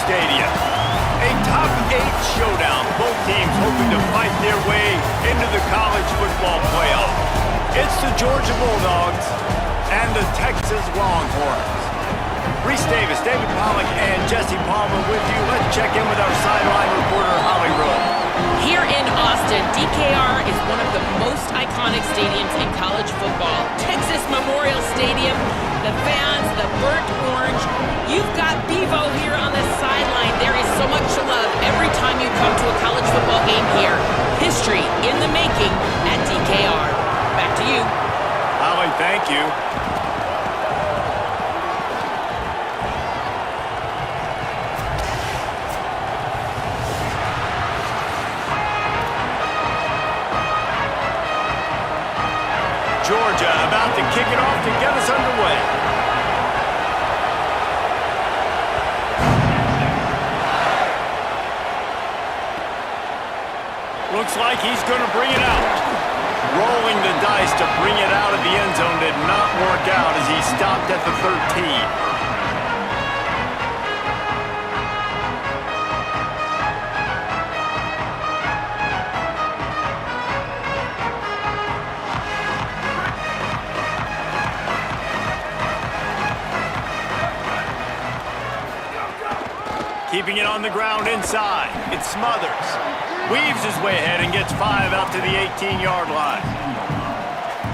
Stadium. A top 8 showdown, both teams hoping to fight their way into the college football playoff. It's the Georgia Bulldogs and the Texas Longhorns. Reese Davis, David Pollack, and Jesse Palmer with you. Let's check in with our sideline reporter, Holly Rowe. Here in Austin, DKR is one of the most iconic stadiums in college football. Texas Memorial Stadium, the fans, the burnt orange. You've got Bevo here on the sideline. There is so much to love every time you come to a college football game here. History in the making at DKR. Back to you. Holly, thank you. Georgia about to kick it off to get us underway. Looks like he's going to bring it out. Rolling the dice to bring it out of the end zone did not work out as he stopped at the 13. Keeping it on the ground inside. It's Smothers. Weaves his way ahead and gets 5 out to the 18-yard line.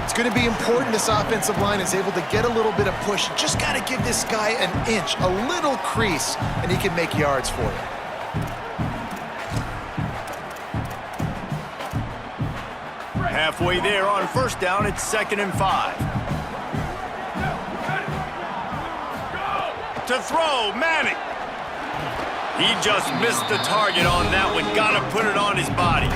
It's going to be important this offensive line is able to get a little bit of push. Just got to give this guy an inch, a little crease, and he can make yards for you. Halfway there on first down, it's 2nd and 5. To throw, Manning. He just missed the target on that one. Got to put it on his body.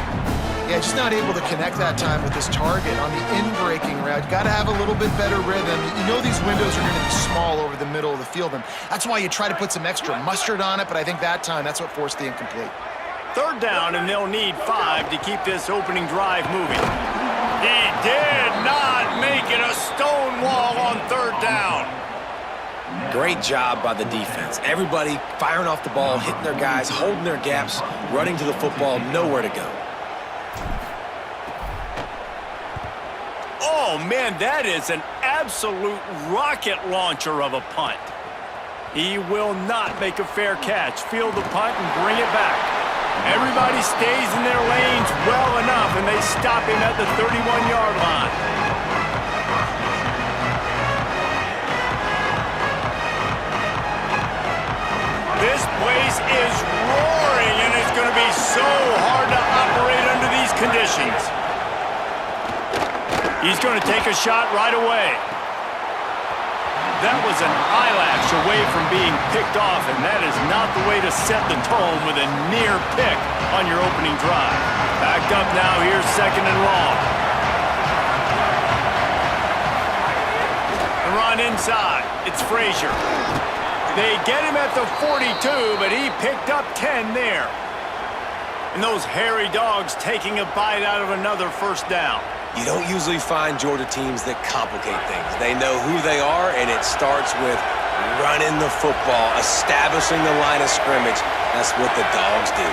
Yeah, just not able to connect that time with his target on the in-breaking route. Got to have a little bit better rhythm. You know these windows are going to be small over the middle of the field, and that's why you try to put some extra mustard on it, but I think that time, that's what forced the incomplete. 3rd down, and they'll need 5 to keep this opening drive moving. He did not make it a stone wall on 3rd down. Great job by the defense. Everybody firing off the ball, hitting their guys, holding their gaps, running to the football, nowhere to go. Oh, man, that is an absolute rocket launcher of a punt. He will not make a fair catch. Field the punt and bring it back. Everybody stays in their lanes well enough, and they stop him at the 31-yard line. This place is roaring, and it's going to be so hard to operate under these conditions. He's going to take a shot right away. That was an eyelash away from being picked off, and that is not the way to set the tone with a near pick on your opening drive. Backed up now, here's 2nd and long. The run inside. It's Frazier. They get him at the 42, but he picked up 10 there. And those hairy dogs taking a bite out of another first down. You don't usually find Georgia teams that complicate things. They know who they are, and it starts with running the football, establishing the line of scrimmage. That's what the dogs do.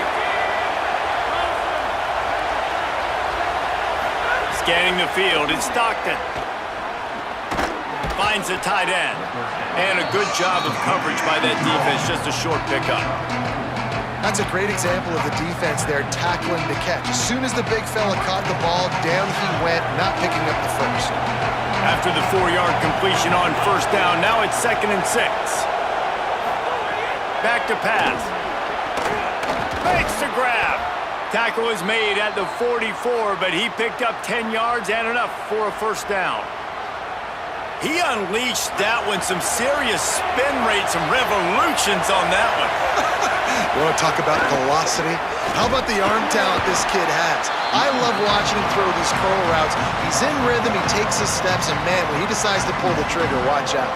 Scanning the field, it's Stockton. Finds the tight end. And a good job of coverage by that defense, just a short pickup. That's a great example of the defense there tackling the catch. As soon as the big fella caught the ball, down he went, not picking up the first. After the 4-yard completion on first down, now it's 2nd and 6. Back to pass. Makes the grab. Tackle is made at the 44, but he picked up 10 yards and enough for a first down. He unleashed that one, some serious spin rate, some revolutions on that one. You want to talk about velocity? How about the arm talent this kid has? I love watching him throw these curl routes. He's in rhythm, he takes his steps, and man, when he decides to pull the trigger, watch out.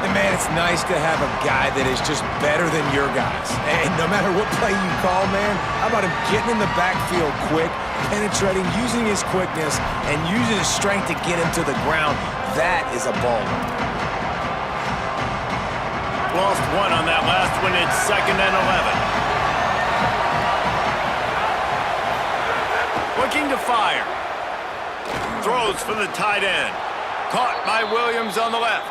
And man, it's nice to have a guy that is just better than your guys. And no matter what play you call, man, how about him getting in the backfield quick, penetrating, using his quickness, and using his strength to get him to the ground. That is a baller. Lost one on that last one. It's 2nd and 11. Looking to fire. Throws for the tight end. Caught by Williams on the left.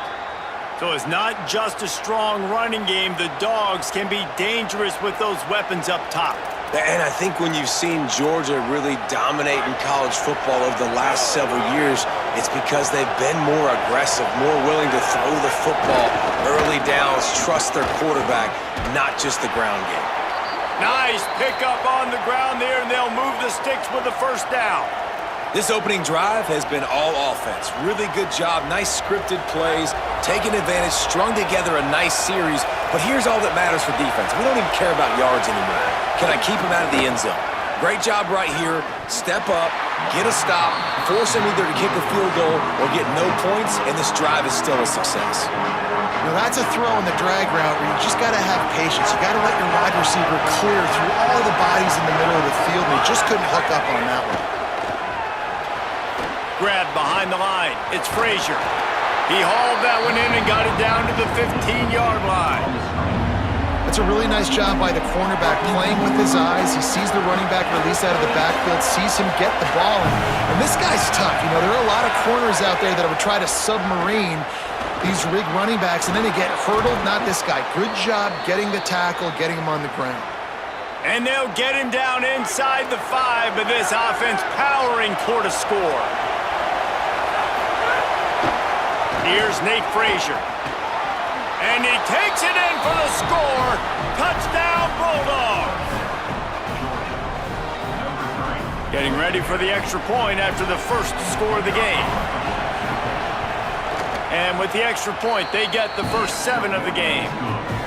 So it's not just a strong running game. The Dogs can be dangerous with those weapons up top. And I think when you've seen Georgia really dominate in college football over the last several years, it's because they've been more aggressive, more willing to throw the football early downs, trust their quarterback, not just the ground game. Nice pickup on the ground there, and they'll move the sticks with the first down. This opening drive has been all offense. Really good job, nice scripted plays, taking advantage, strung together a nice series. But here's all that matters for defense. We don't even care about yards anymore. Can I keep him out of the end zone? Great job right here. Step up, get a stop, force him either to kick a field goal or get no points, and this drive is still a success. Now that's a throw in the drag route where you just got to have patience. You got to let your wide receiver clear through all the bodies in the middle of the field, and he just couldn't hook up on that one. Grabbed behind the line. It's Frazier. He hauled that one in and got it down to the 15-yard line. It's a really nice job by the cornerback playing with his eyes. He sees the running back release out of the backfield, sees him get the ball. And this guy's tough. You know, there are a lot of corners out there that would try to submarine these rig running backs, and then they get hurdled. Not this guy. Good job getting the tackle, getting him on the ground. And they'll get him down inside the 5, but this offense powering toward a score. Here's Nate Frazier. And he takes it in for the score. Touchdown, Bulldogs. Getting ready for the extra point after the first score of the game. And with the extra point, they get the first 7 of the game.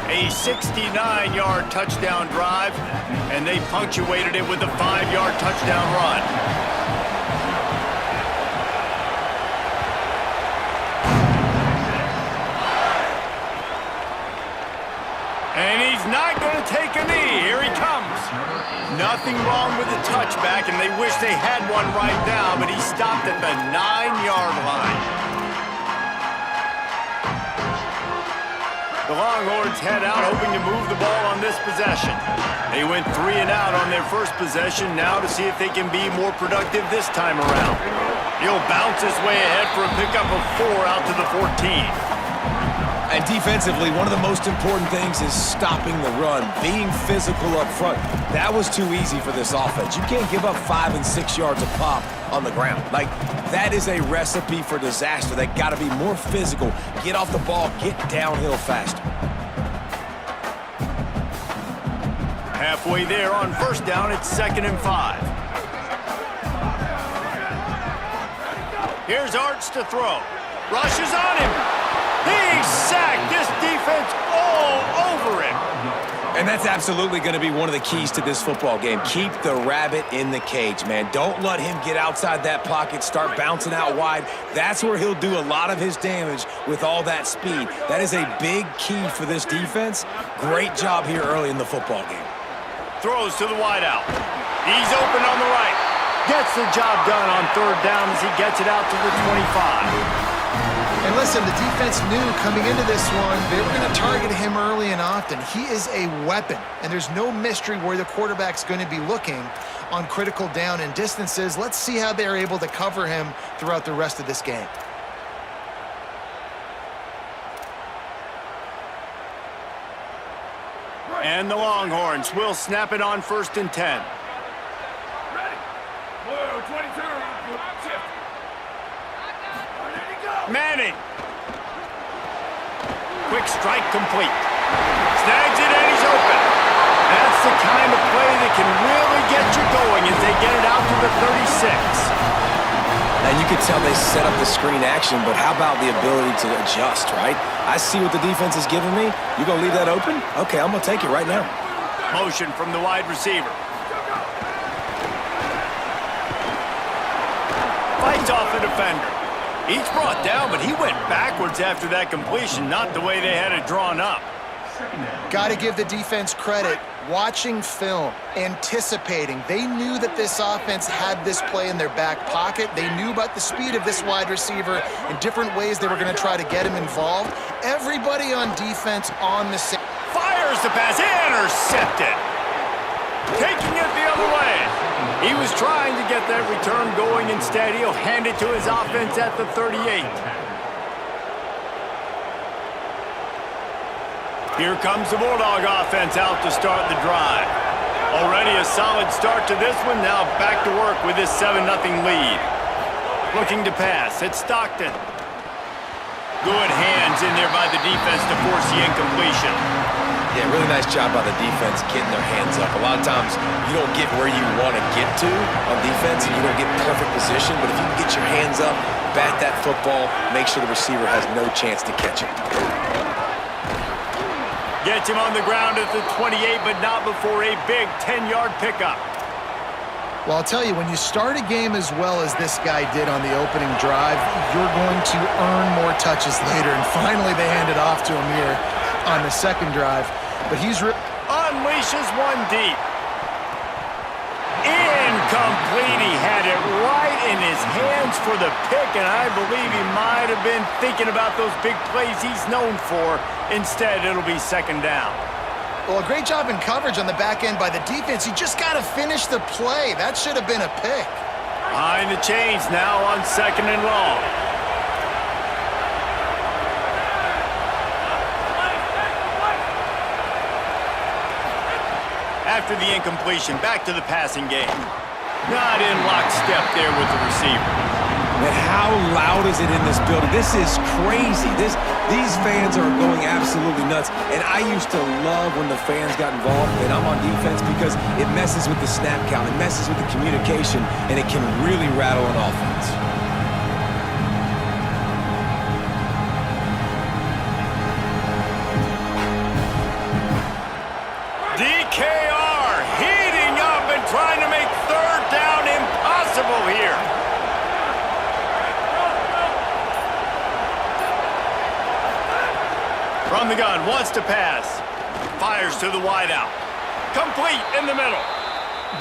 A 69-yard touchdown drive, and they punctuated it with a 5-yard touchdown run. And he's not going to take a knee. Here he comes. Nothing wrong with the touchback, and they wish they had one right now, but he stopped at the 9-yard line. The Longhorns head out, hoping to move the ball on this possession. They went 3 and out on their first possession, now to see if they can be more productive this time around. He'll bounce his way ahead for a pickup of 4 out to the 14. And defensively, one of the most important things is stopping the run, being physical up front. That was too easy for this offense. You can't give up 5 and 6 yards a pop on the ground. Like, that is a recipe for disaster. They got to be more physical, get off the ball, get downhill faster. Halfway there on first down, it's 2nd and 5. Here's Arts to throw. Rushes on him. He's sacked. This defense all over him. And that's absolutely going to be one of the keys to this football game. Keep the rabbit in the cage, man. Don't let him get outside that pocket, start bouncing out wide. That's where he'll do a lot of his damage with all that speed. That is a big key for this defense. Great job here early in the football game. Throws to the wideout. He's open on the right. Gets the job done on 3rd down as he gets it out to the 25. And listen, the defense knew coming into this one, they were going to target him early and often. He is a weapon, and there's no mystery where the quarterback's going to be looking on critical down and distances. Let's see how they're able to cover him throughout the rest of this game. And the Longhorns will snap it on 1st and 10. Manning. Quick strike complete. Snags it and he's open. That's the kind of play that can really get you going as they get it out to the 36. And you could tell they set up the screen action, but how about the ability to adjust, right? I see what the defense is giving me. You gonna leave that open? Okay, I'm gonna take it right now. Motion from the wide receiver. Fights off the defender. He's brought down, but he went backwards after that completion, not the way they had it drawn up. Got to give the defense credit. watching film, anticipating. They knew that this offense had this play in their back pocket. They knew about the speed of this wide receiver and different ways they were going to try to get him involved. Everybody on defense on the same. Fires the pass, intercepted. Taking it the other way. He was trying to get that return going. Instead, he'll hand it to his offense at the 38. Here comes the Bulldog offense out to start the drive. Already a solid start to this one. Now back to work with this 7-0 lead. Looking to pass. It's Stockton. Good hands in there by the defense to force the incompletion. Yeah, really nice job by the defense getting their hands up. A lot of times you don't get where you want to get to on defense and you don't get perfect position, but if you can get your hands up, bat that football, make sure the receiver has no chance to catch it. Gets him on the ground at the 28, but not before a big 10-yard pickup. Well, I'll tell you, when you start a game as well as this guy did on the opening drive, you're going to earn more touches later. And finally, they hand it off to him here on the second drive. But he's unleashes one deep. Incomplete. He had it right in his hands for the pick, and I believe he might have been thinking about those big plays he's known for. Instead, it'll be second down. Well, a great job in coverage on the back end by the defense. You just got to finish the play. That should have been a pick. Behind the chains now on second and long. After the incompletion, back to the passing game. Not in lockstep there with the receiver. Man, how loud is it in this building? This is crazy. These fans are going absolutely nuts. And I used to love when the fans got involved and I'm on defense because it messes with the snap count, it messes with the communication, and it can really rattle an offense. DKR heating up and trying to make third down impossible here. From the gun, wants to pass. Fires to the wideout. Complete in the middle.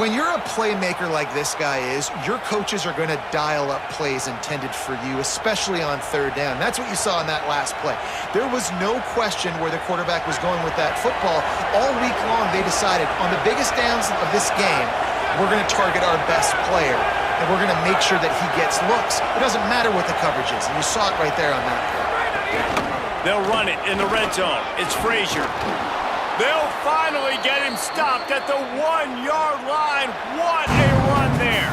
When you're a playmaker like this guy is, your coaches are going to dial up plays intended for you, especially on third down. That's what you saw in that last play. There was no question where the quarterback was going with that football. All week long, they decided on the biggest downs of this game, we're going to target our best player, and we're going to make sure that he gets looks. It doesn't matter what the coverage is, and you saw it right there on that play. They'll run it in the red zone. It's Frazier. They'll finally get him stopped at the 1-yard line. What a run there.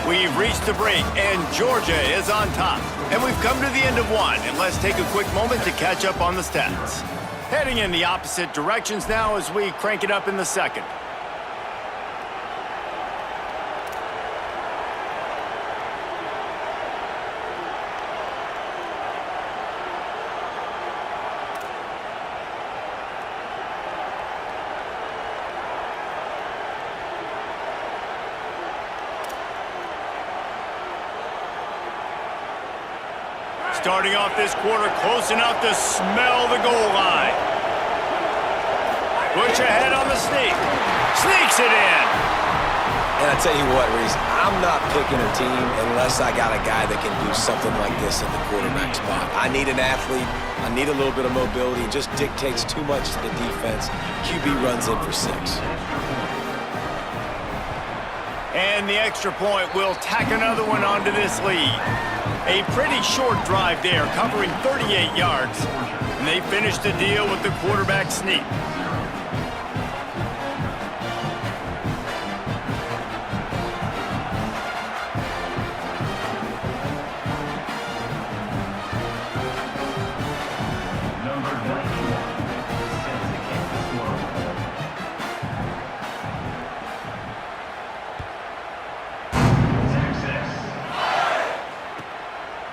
We've reached the break, and Georgia is on top. And we've come to the end of one, and let's take a quick moment to catch up on the stats. Heading in the opposite directions now as we crank it up in the second. Starting off this quarter close enough to smell the goal line. Push ahead on the sneak. Sneaks it in. And I tell you what, Reese, I'm not picking a team unless I got a guy that can do something like this at the quarterback spot. I need an athlete. I need a little bit of mobility. It just dictates too much to the defense. QB runs in for 6. And the extra point will tack another one onto this lead. A pretty short drive there, covering 38 yards. And they finish the deal with the quarterback sneak.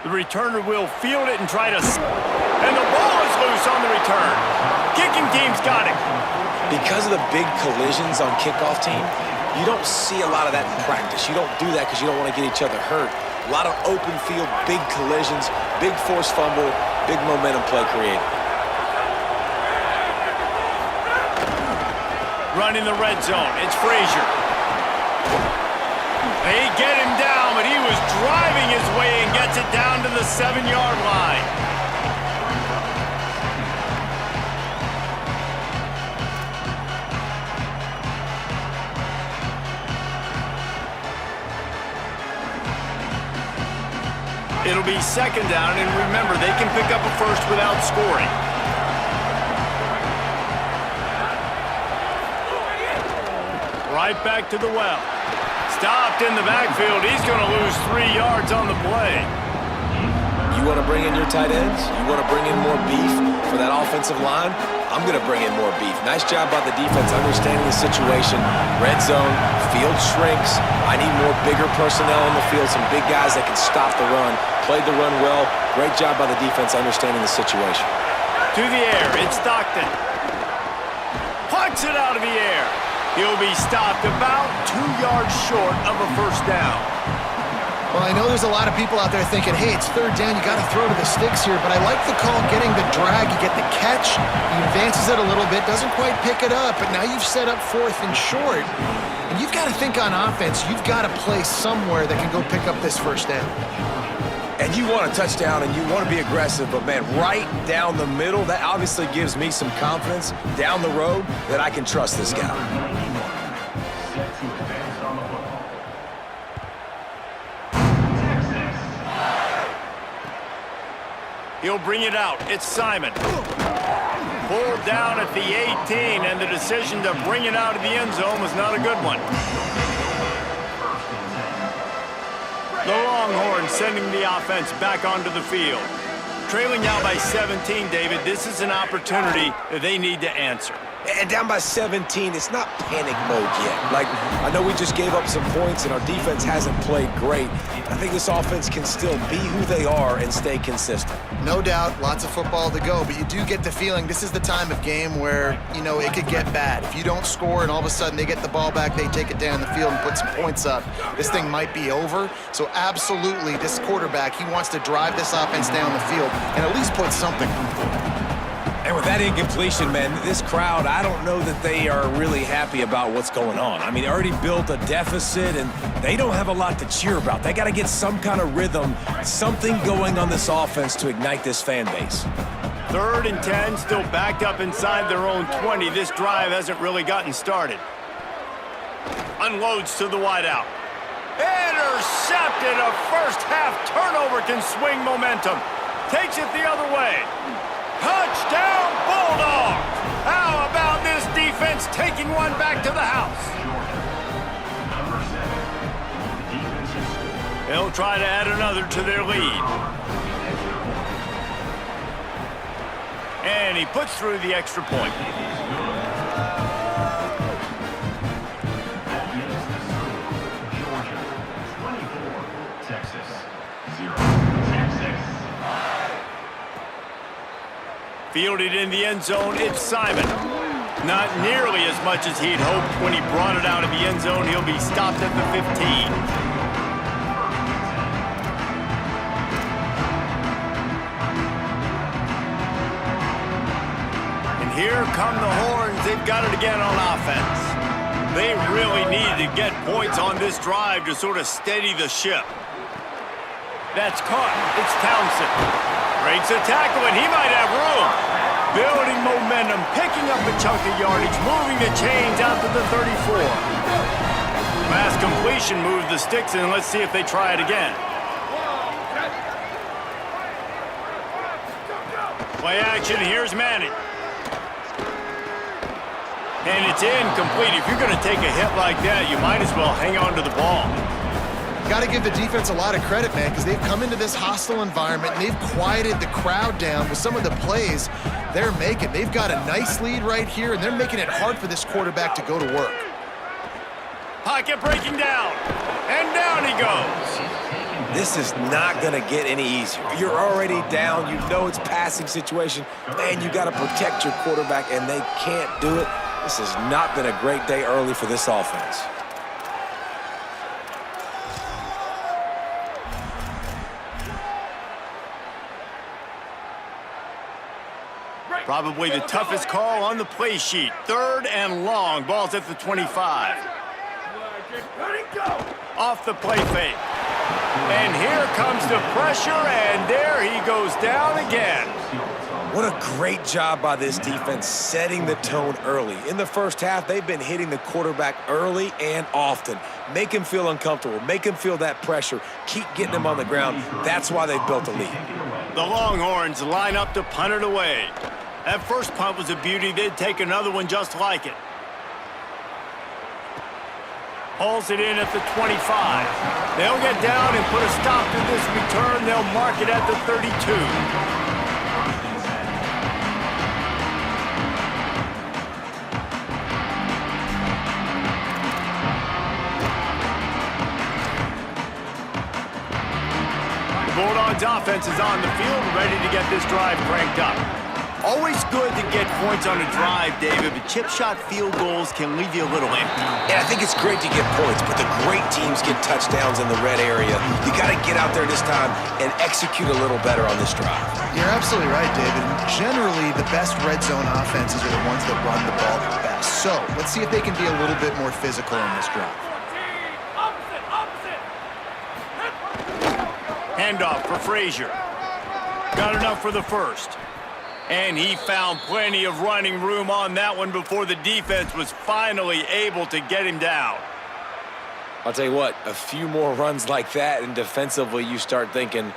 The returner will field it and try to... And the ball is loose on the return. Kicking team's got it. Because of the big collisions on kickoff team, you don't see a lot of that in practice. You don't do that because you don't want to get each other hurt. A lot of open field, big collisions, big forced fumble, big momentum play created. running the red zone. It's Frazier. They get him down, but he was driving his way and gets it down to the 7-yard line. It'll be second down, and remember, they can pick up a first without scoring. Right back to the well. Stopped in the backfield. He's going to lose 3 yards on the play. You want to bring in your tight ends? You want to bring in more beef for that offensive line? I'm going to bring in more beef. Nice job by the defense understanding the situation. Red zone, field shrinks. I need more bigger personnel on the field, some big guys that can stop the run. Played the run well. Great job by the defense understanding the situation. To the air, it's Stockton. Puts it out of the air. He'll be stopped about 2 yards short of a first down. Well, I know there's a lot of people out there thinking, hey, it's third down, you got to throw to the sticks here, but I like the call getting the drag. You get the catch, he advances it a little bit, doesn't quite pick it up, but now you've set up 4th and short. And you've got to think on offense, you've got to play somewhere that can go pick up this first down. And you want a touchdown and you want to be aggressive, but man, right down the middle, that obviously gives me some confidence down the road that I can trust this guy. He'll bring it out. It's Simon. Pulled down at the 18, and the decision to bring it out of the end zone was not a good one. The Longhorns sending the offense back onto the field. Trailing now by 17, David, this is an opportunity that they need to answer. And down by 17, it's not panic mode yet. Like, I know we just gave up some points and our defense hasn't played great. I think this offense can still be who they are and stay consistent. No doubt, lots of football to go, but you do get the feeling this is the time of game where, you know, it could get bad. If you don't score and all of a sudden they get the ball back, they take it down the field and put some points up, this thing might be over. So absolutely, this quarterback, he wants to drive this offense down the field and at least put something. And with that incompletion, man, this crowd, I don't know that they are really happy about what's going on. I mean, they already built a deficit, and they don't have a lot to cheer about. They got to get some kind of rhythm, something going on this offense to ignite this fan base. 3rd and 10, still backed up inside their own 20. This drive hasn't really gotten started. Unloads to the wideout. Intercepted. A first-half turnover can swing momentum. Takes it the other way. Touchdown, Bulldogs! How about this defense taking one back to the house? They'll try to add another to their lead. And he puts through the extra point. Fielded in the end zone, it's Simon. Not nearly as much as he'd hoped when he brought it out of the end zone. He'll be stopped at the 15. And here come the Horns. They've got it again on offense. They really need to get points on this drive to sort of steady the ship. That's caught. It's Townsend. Breaks a tackle, and he might have room. Building momentum, picking up a chunk of yardage, moving the chains out to the 34. Mass completion moved the sticks, and let's see if they try it again. Play action, here's Manning. And it's incomplete. If you're going to take a hit like that, you might as well hang on to the ball. Got to give the defense a lot of credit, man, because they've come into this hostile environment and they've quieted the crowd down with some of the plays they're making. They've got a nice lead right here, and they're making it hard for this quarterback to go to work. Pocket breaking down, and down he goes. This is not going to get any easier. You're already down. You know it's passing situation. Man, you got to protect your quarterback, and they can't do it. This has not been a great day early for this offense. Probably the toughest call on the play sheet. 3rd and long. Ball's at the 25. Off the play fake. And here comes the pressure, and there he goes down again. What a great job by this defense setting the tone early. In the first half, they've been hitting the quarterback early and often. Make him feel uncomfortable. Make him feel that pressure. Keep getting him on the ground. That's why they built a lead. The Longhorns line up to punt it away. That first punt was a beauty. They'd take another one just like it. Hauls it in at the 25. They'll get down and put a stop to this return. They'll mark it at the 32. The Bulldogs offense is on the field, ready to get this drive cranked up. Always good to get points on a drive, David, but chip shot field goals can leave you a little empty. And I think it's great to get points, but the great teams get touchdowns in the red area. You got to get out there this time and execute a little better on this drive. You're absolutely right, David. Generally, the best red zone offenses are the ones that run the ball the best. So let's see if they can be a little bit more physical in this drive. Handoff for Frazier. Got enough for the first. And he found plenty of running room on that one before the defense was finally able to get him down. I'll tell you what, a few more runs like that, and defensively you start thinking,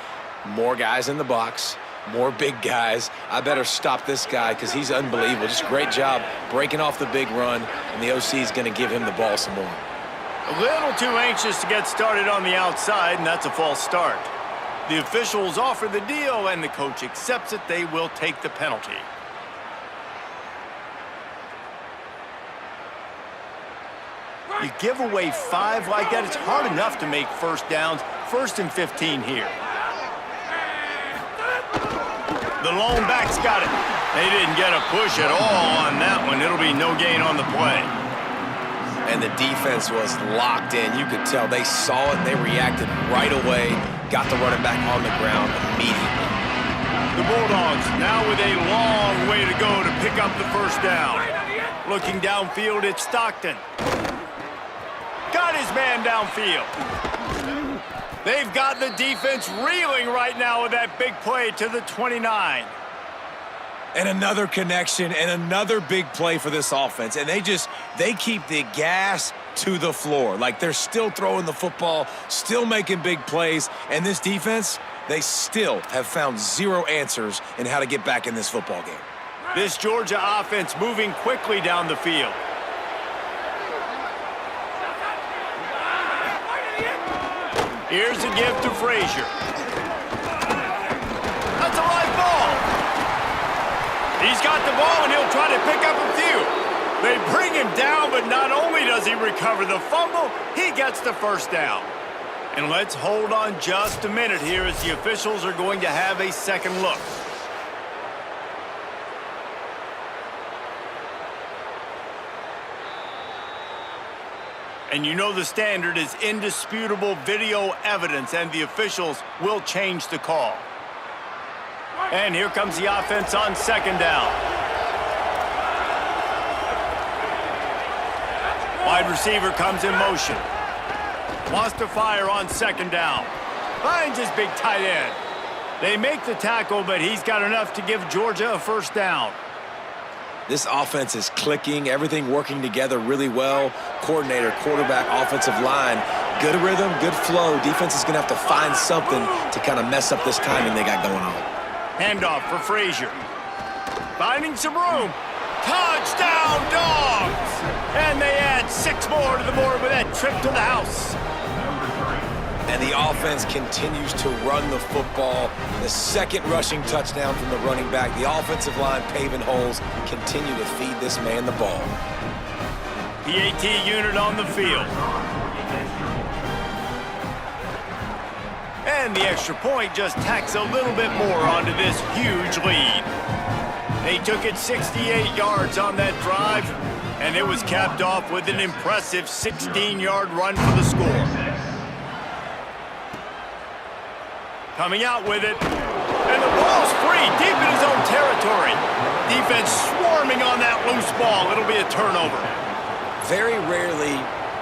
more guys in the box, more big guys. I better stop this guy because he's unbelievable. Just a great job breaking off the big run, and the OC is going to give him the ball some more. A little too anxious to get started on the outside, and that's a false start. The officials offer the deal, and the coach accepts it. They will take the penalty. You give away 5 like that, it's hard enough to make first downs. 1st and 15 here. The lone back's got it. They didn't get a push at all on that one. It'll be no gain on the play. And the defense was locked in. You could tell they saw it. They reacted right away. Got the running back on the ground immediately. The Bulldogs now with a long way to go to pick up the first down. Looking downfield, it's Stockton. Got his man downfield. They've got the defense reeling right now with that big play to the 29. And another connection and another big play for this offense. And they keep the gas to the floor. Like they're still throwing the football, still making big plays. And this defense, they still have found 0 answers in how to get back in this football game. This Georgia offense moving quickly down the field. Here's a give to Frazier. That's a live ball. He's got the ball, and he'll try to pick up a few. They bring him down, but not only does he recover the fumble, he gets the first down. And let's hold on just a minute here as the officials are going to have a second look. And you know the standard is indisputable video evidence, and the officials will change the call. And here comes the offense on second down. Wide receiver comes in motion. Wants to fire on second down. Finds his big tight end. They make the tackle, but he's got enough to give Georgia a first down. This offense is clicking, everything working together really well. Coordinator, quarterback, offensive line, good rhythm, good flow. Defense is going to have to find something to kind of mess up this timing they got going on. Handoff for Frazier. Finding some room. Touchdown, Dogs! And they add 6 more to the board with that trip to the house. And the offense continues to run the football. The second rushing touchdown from the running back. The offensive line paving holes, continue to feed this man the ball. PAT unit on the field. And the extra point just tacks a little bit more onto this huge lead. They took it 68 yards on that drive, and it was capped off with an impressive 16-yard run for the score. Coming out with it, And the ball's free, deep in his own territory. Defense swarming on that loose ball. It'll be a turnover. Very rarely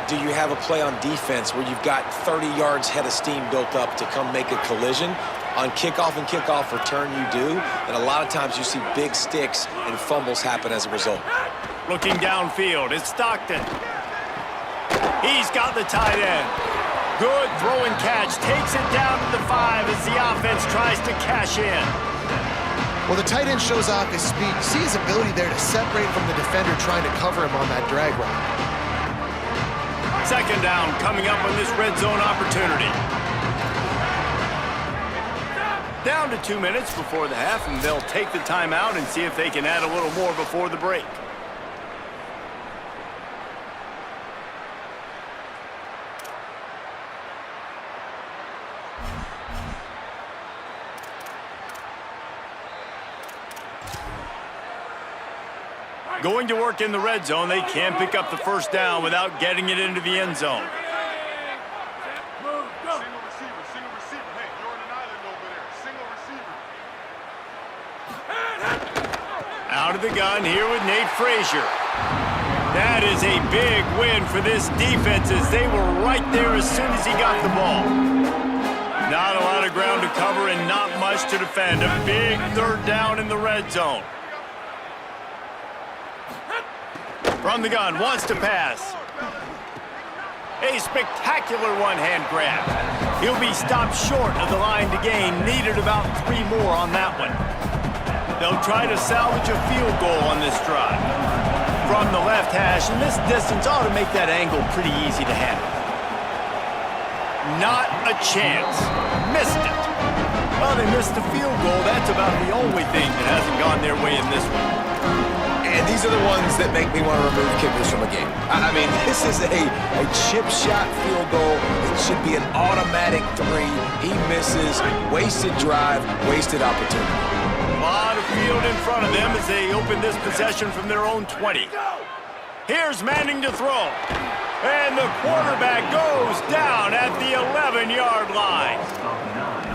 do you have a play on defense where you've got 30 yards head of steam built up to come make a collision. On kickoff and kickoff return you do, and a lot of times you see big sticks and fumbles happen as a result. Looking downfield, it's Stockton. He's got the tight end. Good throw and catch, takes it down to the 5 as the offense tries to cash in. Well, the tight end shows off his speed. You see his ability there to separate from the defender trying to cover him on that drag route. Second down coming up on this red zone opportunity. Down to 2 minutes before the half, and they'll take the timeout and see if they can add a little more before the break. Going to work in the red zone, they can pick up the first down without getting it into the end zone. Out of the gun here with Nate Frazier. That is a big win for this defense as they were right there as soon as he got the ball. Not a lot of ground to cover and not much to defend. A big third down in the red zone. From the gun, wants to pass. A spectacular one-hand grab. He'll be stopped short of the line to gain. Needed about 3 more on that one. They'll try to salvage a field goal on this drive. From the left hash, and this distance ought to make that angle pretty easy to handle. Not a chance. Missed it. Well, they missed the field goal. That's about the only thing that hasn't gone their way in this one. And these are the ones that make me want to remove kickers from a game. I mean, this is a chip shot field goal. It should be an automatic 3. He misses. Wasted drive, wasted opportunity. A lot of field in front of them as they open this possession from their own 20. Here's Manning to throw. And the quarterback goes down at the 11-yard line.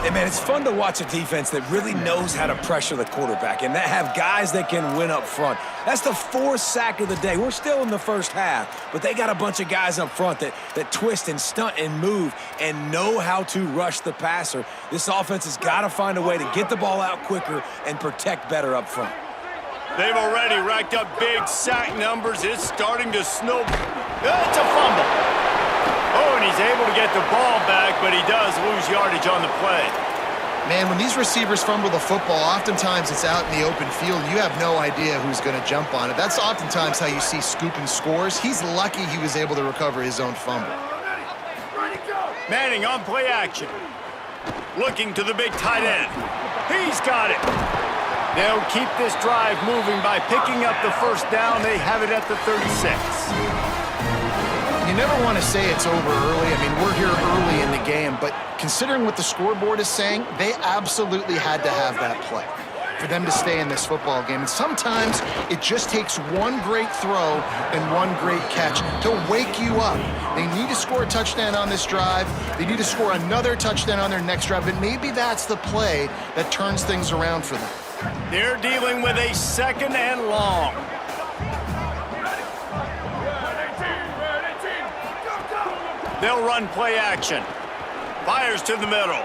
Hey, man, it's fun to watch a defense that really knows how to pressure the quarterback and that have guys that can win up front. That's the 4th sack of the day. We're still in the first half, but they got a bunch of guys up front that twist and stunt and move and know how to rush the passer. This offense has got to find a way to get the ball out quicker and protect better up front. They've already racked up big sack numbers. It's starting to snow. It's a fumble. Oh, and he's able to get the ball back, but he does lose yardage on the play. Man, when these receivers fumble the football, oftentimes it's out in the open field. You have no idea who's going to jump on it. That's oftentimes how you see scooping scores. He's lucky he was able to recover his own fumble. Manning on play action. Looking to the big tight end. He's got it. They'll keep this drive moving by picking up the first down. They have it at the 36. You never want to say it's over early. I mean, we're here early in the game, but considering what the scoreboard is saying, they absolutely had to have that play for them to stay in this football game. And sometimes it just takes one great throw and one great catch to wake you up. They need to score a touchdown on this drive. They need to score another touchdown on their next drive, and maybe that's the play that turns things around for them. They're dealing with a 2nd and long. They'll run play action. Fires to the middle.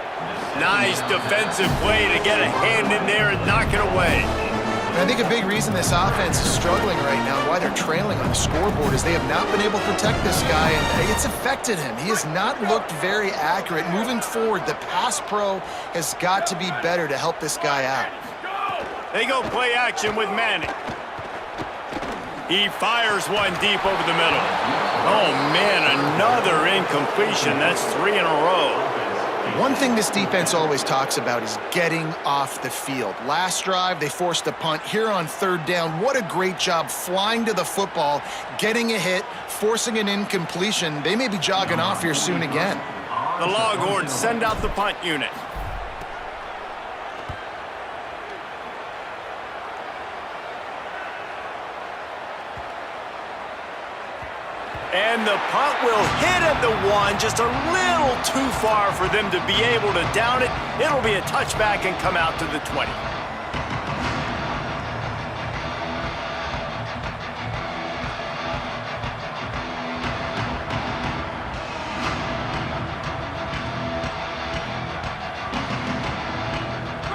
Nice defensive play to get a hand in there and knock it away. And I think a big reason this offense is struggling right now, why they're trailing on the scoreboard, is they have not been able to protect this guy, and it's affected him. He has not looked very accurate. Moving forward, the pass pro has got to be better to help this guy out. They go play action with Manning. He fires one deep over the middle. Oh, man, another incompletion. That's 3 in a row. One thing this defense always talks about is getting off the field. Last drive, they forced a punt. Here on 3rd down, what a great job flying to the football, getting a hit, forcing an incompletion. They may be jogging off here soon again. The Longhorns send out the punt unit. And the punt will hit at the 1, just a little too far for them to be able to down it. It'll be a touchback and come out to the 20.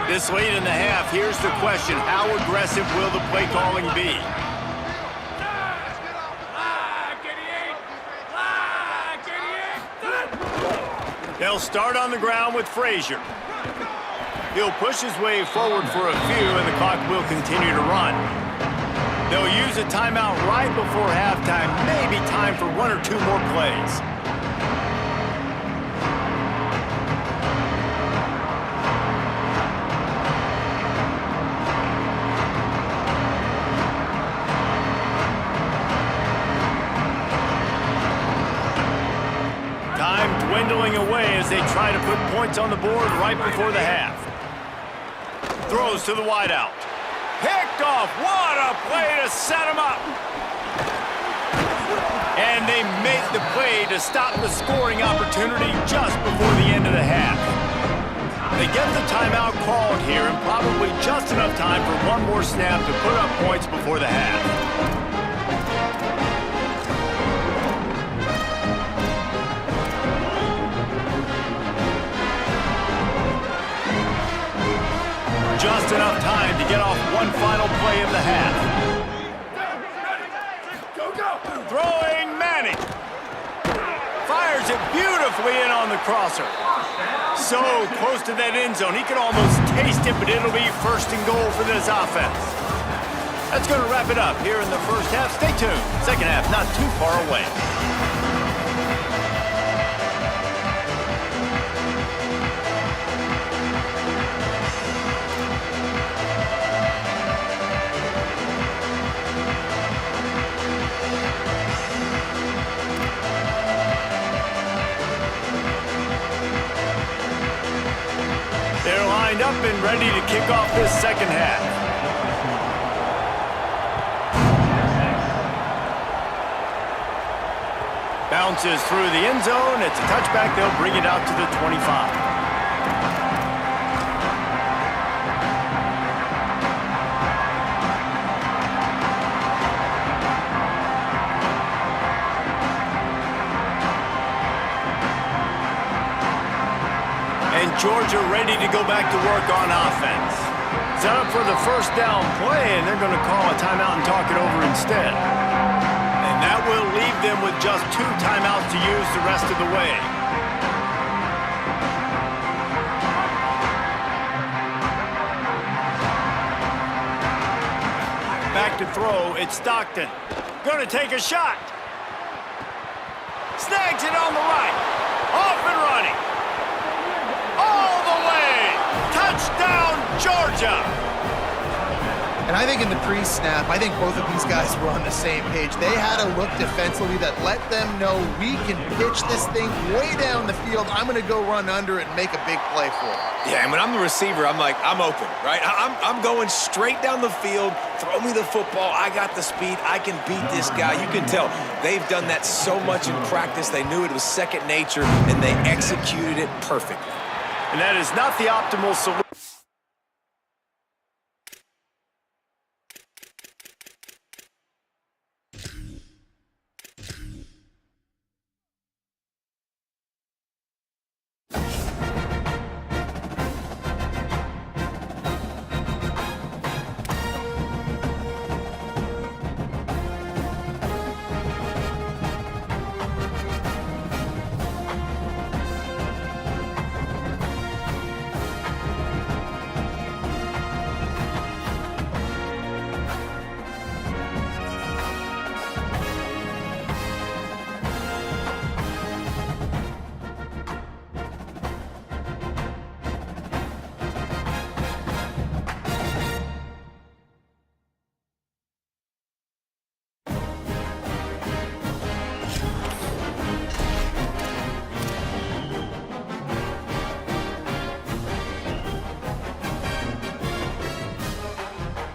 This late in the half, here's the question. How aggressive will the play calling be? They'll start on the ground with Frazier. He'll push his way forward for a few, and the clock will continue to run. They'll use a timeout right before halftime, maybe time for 1 or 2 more plays. Dwindling away as they try to put points on the board right before the half. Throws to the wideout. Picked off. What a play to set him up. And they make the play to stop the scoring opportunity just before the end of the half. They get the timeout called here, and probably just enough time for one more snap to put up points before the half. Just enough time to get off one final play of the half. Throwing Manning. Fires it beautifully in on the crosser. So close to that end zone. He can almost taste it, but it'll be first and goal for this offense. That's going to wrap it up here in the first half. Stay tuned. Second half not too far away. They're lined up and ready to kick off this second half. Bounces through the end zone. It's a touchback. They'll bring it out to the 25. And Georgia ready to go back to work on offense. Set up for the first down play, and they're going to call a timeout and talk it over instead. And that will leave them with just 2 timeouts to use the rest of the way. Back to throw, it's Stockton. Going to take a shot. Snags it on the right. Off and running. All the way! Touchdown, Georgia! And I think in the pre-snap, I think both of these guys were on the same page. They had a look defensively that let them know we can pitch this thing way down the field. I'm going to go run under it and make a big play for it. Yeah, and when I'm the receiver, I'm like, I'm open, right? I'm going straight down the field. Throw me the football. I got the speed. I can beat this guy. You can tell they've done that so much in practice. They knew it was second nature, and they executed it perfectly. And that is not the optimal solution.